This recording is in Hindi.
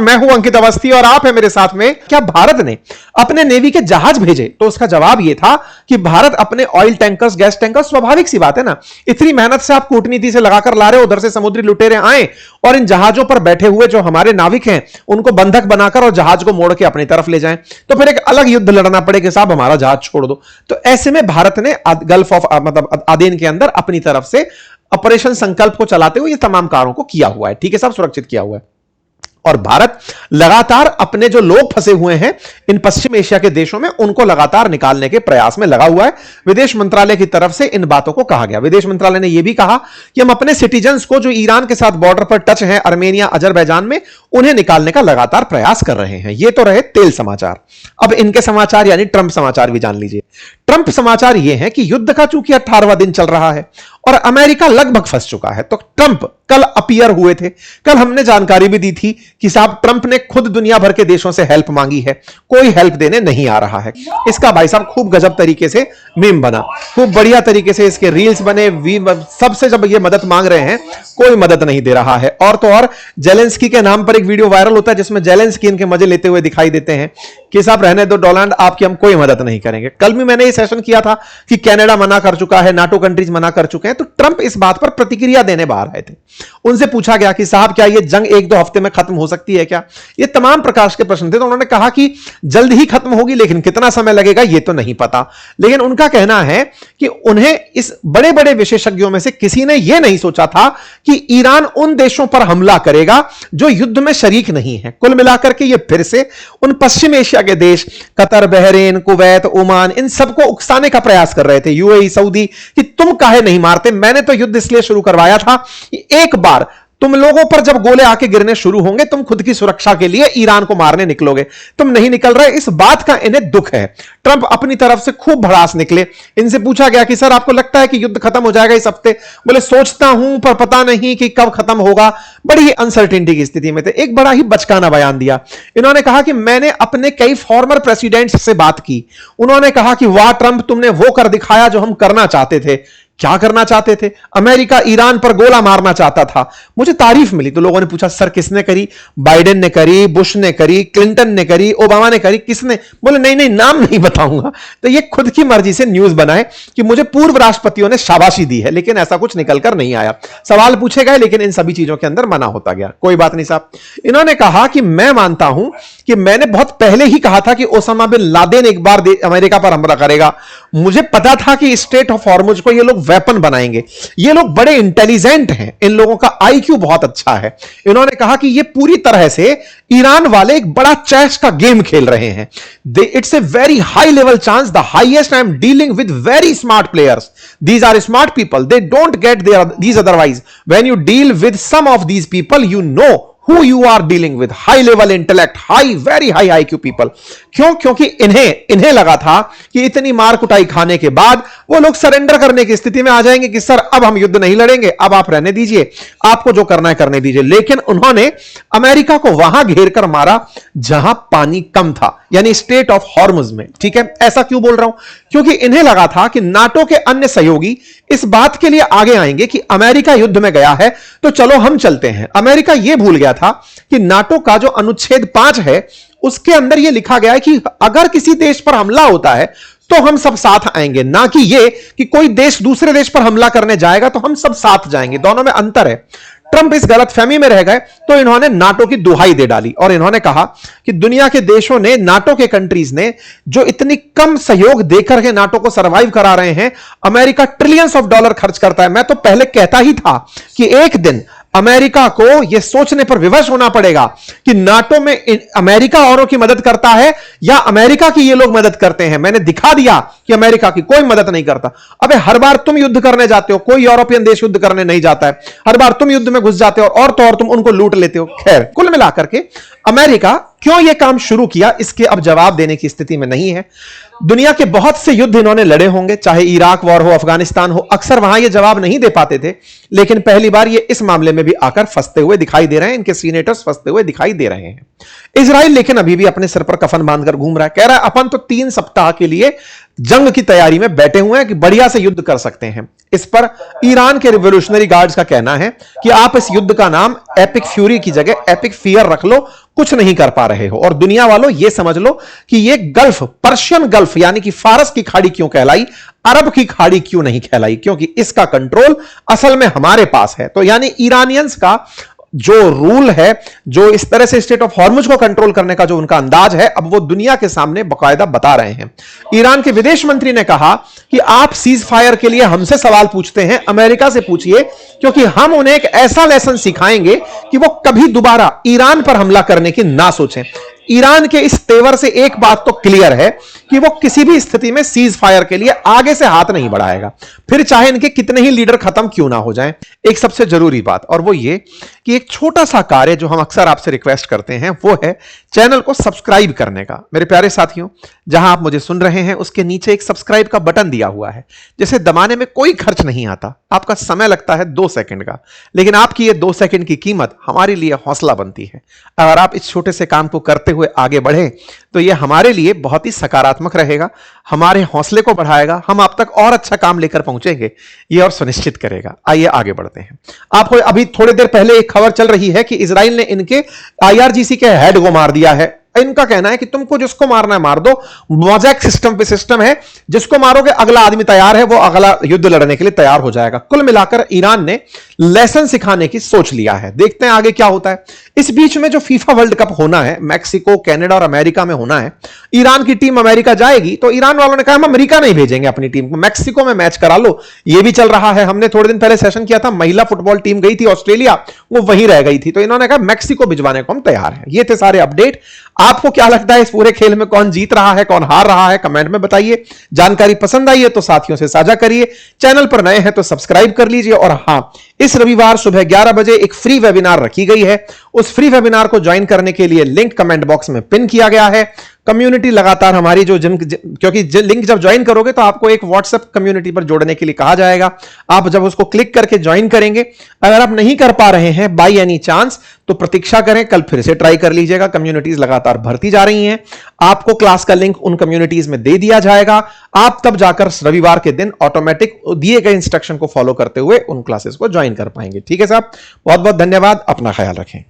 मैं हूं अंकित अवस्थी और आप हैं मेरे साथ में। क्या भारत ने अपने नेवी के जहाज भेजे? तो उसका जवाब यह था कि भारत अपने ऑयल टैंकर्स, गैस टैंकर्स, स्वाभाविक सी बात है ना, इतनी मेहनत से आप कूटनीति से लगाकर ला रहे हो, उधर से समुद्री लुटेरे आए और इन जहाजों पर बैठे हुए जो हमारे नाविक हैं उनको बंधक बनाकर और जहाज को मोड़ के अपनी तरफ ले जाएं, तो फिर एक अलग युद्ध लड़ना पड़ेगा, साहब हमारा जहाज छोड़ दो। तो ऐसे में भारत ने गल्फ ऑफ मतलब आदेन के अंदर अपनी तरफ से ऑपरेशन संकल्प को चलाते हुए ये तमाम कार्यों को किया हुआ है। ठीक है, सब सुरक्षित किया हुआ है। और भारत लगातार अपने जो लोग फंसे हुए हैं इन पश्चिम एशिया के देशों में, उनको लगातार निकालने के प्रयास में लगा हुआ है। विदेश मंत्रालय की तरफ से इन बातों को कहा गया। विदेश मंत्रालय ने यह भी कहा कि हम अपने सिटीजन्स को जो ईरान के साथ बॉर्डर पर टच हैं, अर्मेनिया, अजरबैजान में, उन्हें निकालने का लगातार प्रयास कर रहे हैं। ये तो रहे तेल समाचार। अब इनके समाचार यानी ट्रंप समाचार भी जान लीजिए। ट्रंप समाचार यह है कि युद्ध का चूंकि 18वां दिन चल रहा है और अमेरिका लगभग फंस चुका है, तो ट्रंप कल अपीयर हुए थे। कल हमने जानकारी भी दी थी कि साहब ट्रंप ने खुद दुनिया भर के देशों से हेल्प मांगी है, कोई हेल्प देने नहीं आ रहा है। इसका भाई साहब खूब गजब तरीके से मीम बना, खूब बढ़िया तरीके से इसके रील्स बने। सबसे जब ये मदद मांग रहे हैं कोई मदद नहीं दे रहा है। और तो और जेलेंस्की के नाम पर एक वीडियो वायरल होता है जिसमें जेलेंस्की इनके मजे लेते हुए दिखाई देते हैं कि साहब रहने दो डोनाल्ड, आपकी हम कोई मदद नहीं करेंगे। कल भी मैंने ये सेशन किया था कि कनाडा मना कर चुका है, नाटो कंट्रीज मना कर चुके हैं, तो ट्रंप इस बात पर प्रतिक्रिया देने बाहर आए थे। उनसे पूछा गया कि साहब क्या ये जंग 1-2 हफ्ते में खत्म हो सकती है क्या? ये तमाम प्रकार के प्रश्न थे। तो उन्होंने कहा कि जल्द ही खत्म होगी, लेकिन कितना समय लगेगा ये तो नहीं पता। लेकिन उनका कहना है कि उन्हें इस बड़े बड़े विशेषज्ञों में से किसी ने यह नहीं सोचा था कि ईरान उन देशों पर हमला करेगा जो युद्ध में शरीक नहीं है। कुल मिलाकर के ये फिर से उन पश्चिम एशिया के देश कतर, बहरीन, कुवैत, ओमान, इन सबको उकसाने का प्रयास कर रहे थे, यूएई, सऊदी, कि तुम काहे नहीं मारते? मैंने तो युद्ध इसलिए शुरू करवाया था कि एक बार तुम लोगों पर जब गोले आके गिरने शुरू होंगे, तुम खुद की सुरक्षा के लिए ईरान को मारने निकलोगे। तुम नहीं निकल रहे, इस बात का इन्हें दुख है। ट्रंप अपनी तरफ से खूब भड़ास निकले। इनसे पूछा गया कि सर आपको लगता है कि युद्ध खत्म हो जाएगा इस हफ्ते? बोले सोचता हूं पर पता नहीं कि कब खत्म होगा। बड़ी ही अनसर्टेनिटी की स्थिति में थे। एक बड़ा ही बचकाना बयान दिया। इन्होंने कहा कि मैंने अपने कई फॉर्मर प्रेसिडेंट्स से बात की। उन्होंने कहा कि वाह ट्रंप, तुमने वो कर दिखाया जो हम करना चाहते थे। क्या करना चाहते थे? अमेरिका ईरान पर गोला मारना चाहता था। मुझे तारीफ मिली तो लोगों ने पूछा सर किसने करी? बाइडेन ने करी, बुश ने करी, क्लिंटन ने करी, ओबामा ने करी, किसने? बोले नहीं नहीं, नाम नहीं बताऊंगा। तो ये खुद की मर्जी से न्यूज बनाए कि मुझे पूर्व राष्ट्रपतियों ने शाबाशी दी है, लेकिन ऐसा कुछ निकलकर नहीं आया। सवाल पूछे गए लेकिन इन सभी चीजों के अंदर मना होता गया। कोई बात नहीं साहब। इन्होंने कहा कि मैं मानता हूं कि मैंने बहुत पहले ही कहा था कि ओसामा बिन लादेन एक बार अमेरिका पर हमला करेगा। मुझे पता था कि स्ट्रेट ऑफ हॉर्मुज को ये लोग वेपन बनाएंगे। ये लोग बड़े इंटेलिजेंट हैं, इन लोगों का आईक्यू बहुत अच्छा है। इन्होंने कहा कि ये पूरी तरह से ईरान वाले एक बड़ा चेस का गेम खेल रहे हैं। It's a very high level chance, the highest. I am dealing with very smart players. These are smart people, they don't get these otherwise. When you deal with some of these people you know who you are dealing with, high level intellect, very high IQ people। क्योंकि इन्हें लगा था कि इतनी मार कुटाई खाने के बाद वो लोग सरेंडर करने की स्थिति में आ जाएंगे कि सर अब हम युद्ध नहीं लड़ेंगे, अब आप रहने दीजिए, आपको जो करना है करने दीजिए। लेकिन उन्होंने अमेरिका को वहां घेर कर मारा जहां पानी कम था, यानी स्ट्रेट ऑफ हॉर्मुज में। ठीक है, ऐसा क्यों बोल रहा हूं? क्योंकि इन्हें लगा था कि नाटो के अन्य सहयोगी इस बात के लिए आगे आएंगे कि अमेरिका युद्ध में गया है तो चलो हम चलते हैं। अमेरिका यह भूल गया था कि नाटो का जो अनुच्छेद 5 है उसके अंदर यह लिखा गया है कि अगर किसी देश पर हमला होता है तो हम सब साथ आएंगे, ना कि यह कि कोई देश दूसरे देश पर हमला करने जाएगा तो हम सब साथ जाएंगे। दोनों में अंतर है। ट्रंप इस गलतफहमी में रह गए तो इन्होंने नाटो की दुहाई दे डाली और इन्होंने कहा कि दुनिया के देशों ने, नाटो के कंट्रीज ने जो इतनी कम सहयोग देकर के नाटो को सरवाइव करा रहे हैं, अमेरिका ट्रिलियंस ऑफ डॉलर खर्च करता है। मैं तो पहले कहता ही था कि एक दिन अमेरिका को यह सोचने पर विवश होना पड़ेगा कि नाटो में अमेरिका औरों की मदद करता है या अमेरिका की ये लोग मदद करते हैं। मैंने दिखा दिया कि अमेरिका की कोई मदद नहीं करता। अबे हर बार तुम युद्ध करने जाते हो, कोई यूरोपियन देश युद्ध करने नहीं जाता है। हर बार तुम युद्ध में घुस जाते हो और तो और तुम उनको लूट लेते हो। खैर, कुल मिलाकर के अमेरिका क्यों यह काम शुरू किया इसके अब जवाब देने की स्थिति में नहीं है। दुनिया के बहुत से युद्ध इन्होंने लड़े होंगे, चाहे इराक वॉर हो, अफगानिस्तान हो, अक्सर वहां ये जवाब नहीं दे पाते थे। लेकिन पहली बार ये इस मामले में भी आकर फंसते हुए दिखाई दे रहे हैं। इनके सीनेटर्स फंसते हुए दिखाई दे रहे हैं। इजराइल लेकिन अभी भी अपने सिर पर कफन बांधकर घूम रहा है। कह रहा है अपन तो 3 सप्ताह के लिए जंग की तैयारी में बैठे हुए हैं कि बढ़िया से युद्ध कर सकते हैं। इस पर ईरान के रिवोल्यूशनरी गार्ड्स का कहना है कि आप इस युद्ध का नाम एपिक फ्यूरी की जगह एपिक फियर रख लो, कुछ नहीं कर पा रहे हो। और दुनिया वालों ये समझ लो कि ये गल्फ, पर्शियन गल्फ यानी कि फारस की खाड़ी क्यों कहलाई, अरब की खाड़ी क्यों नहीं कहलाई, क्योंकि इसका कंट्रोल असल में हमारे पास है। तो यानी ईरानियंस का जो रूल है, जो इस तरह से स्टेट ऑफ हॉर्मुज को कंट्रोल करने का जो उनका अंदाज है, अब वो दुनिया के सामने बकायदा बता रहे हैं। ईरान के विदेश मंत्री ने कहा कि आप सीज फायर के लिए हमसे सवाल पूछते हैं, अमेरिका से पूछिए, क्योंकि हम उन्हें एक ऐसा लेसन सिखाएंगे कि वो कभी दोबारा ईरान पर हमला करने की ना सोचें। ईरान के इस तेवर से एक बात तो क्लियर है कि वो किसी भी स्थिति में सीज फायर के लिए आगे से हाथ नहीं बढ़ाएगा, फिर चाहे इनके कितने ही लीडर खत्म क्यों ना हो जाएं। एक सबसे जरूरी बात और वो ये कि एक छोटा सा कार्य जो हम अक्सर आपसे रिक्वेस्ट करते हैं वो है चैनल को सब्सक्राइब करने का। मेरे प्यारे साथियों, जहां आप मुझे सुन रहे हैं उसके नीचे एक सब्सक्राइब का बटन दिया हुआ है, जिसे दबाने में कोई खर्च नहीं आता, आपका समय लगता है 2 सेकंड का, लेकिन आपकी ये 2 सेकंड की कीमत हमारे लिए हौसला बनती है। अगर आप इस छोटे से काम को करते हुए आगे बढ़े तो यह हमारे लिए बहुत ही सकारात्मक रहेगा, हमारे हौसले को बढ़ाएगा, हम आप तक और अच्छा काम लेकर पहुंचेंगे ये और सुनिश्चित करेगा। आइए आगे बढ़ते हैं। आपको अभी थोड़ी देर पहले एक खबर चल रही है कि इजराइल ने इनके IRGC के हेड को मार दिया है। इनका कहना है कि तुमको जिसको मारना है मार दो, मोज़ेक सिस्टम पे सिस्टम है, जिसको मारोगे अगला आदमी तैयार है, वो अगला युद्ध लड़ने के लिए तैयार हो जाएगा। कुल मिलाकर ईरान ने लेसन सिखाने की सोच लिया है। देखते हैं आगे क्या होता है। इस बीच में जो फीफा वर्ल्ड कप होना है, मैक्सिको, कनाडा और अमेरिका में होना है, ईरान की टीम अमेरिका जाएगी, तो ईरान वालों ने कहा हम अमेरिका नहीं भेजेंगे अपनी टीम को, मैक्सिको में मैच करा लो। यह भी चल रहा है। हमने थोड़े दिन पहले सेशन किया था, महिला फुटबॉल टीम गई थी ऑस्ट्रेलिया, वो वहीं रह गई थी, तो इन्होंने कहा मैक्सिको भिजवाने को हम तैयार हैं। ये थे सारे अपडेट। आपको क्या लगता है इस पूरे खेल में कौन जीत रहा है, कौन हार रहा है, कमेंट में बताइए। जानकारी पसंद आई है तो साथियों से साझा करिए, चैनल पर नए हैं तो सब्सक्राइब कर लीजिए। और हां, इस रविवार सुबह 11 बजे एक फ्री वेबिनार रखी गई है। उस फ्री वेबिनार को ज्वाइन करने के लिए लिंक कमेंट बॉक्स में पिन किया गया है। कम्युनिटी लगातार हमारी जो क्योंकि लिंक जब ज्वाइन करोगे तो आपको एक व्हाट्सएप कम्युनिटी पर जोड़ने के लिए कहा जाएगा। आप जब उसको क्लिक करके ज्वाइन करेंगे, अगर आप नहीं कर पा रहे हैं बाय एनी चांस, तो प्रतीक्षा करें, कल फिर से ट्राई कर लीजिएगा। कम्युनिटीज लगातार भरती जा रही हैं, आपको क्लास का लिंक उन कम्युनिटीज में दे दिया जाएगा। आप तब जाकर रविवार के दिन ऑटोमेटिक दिए गए इंस्ट्रक्शन को फॉलो करते हुए उन क्लासेस को ज्वाइन कर पाएंगे। ठीक है साहब, बहुत बहुत धन्यवाद, अपना ख्याल रखें।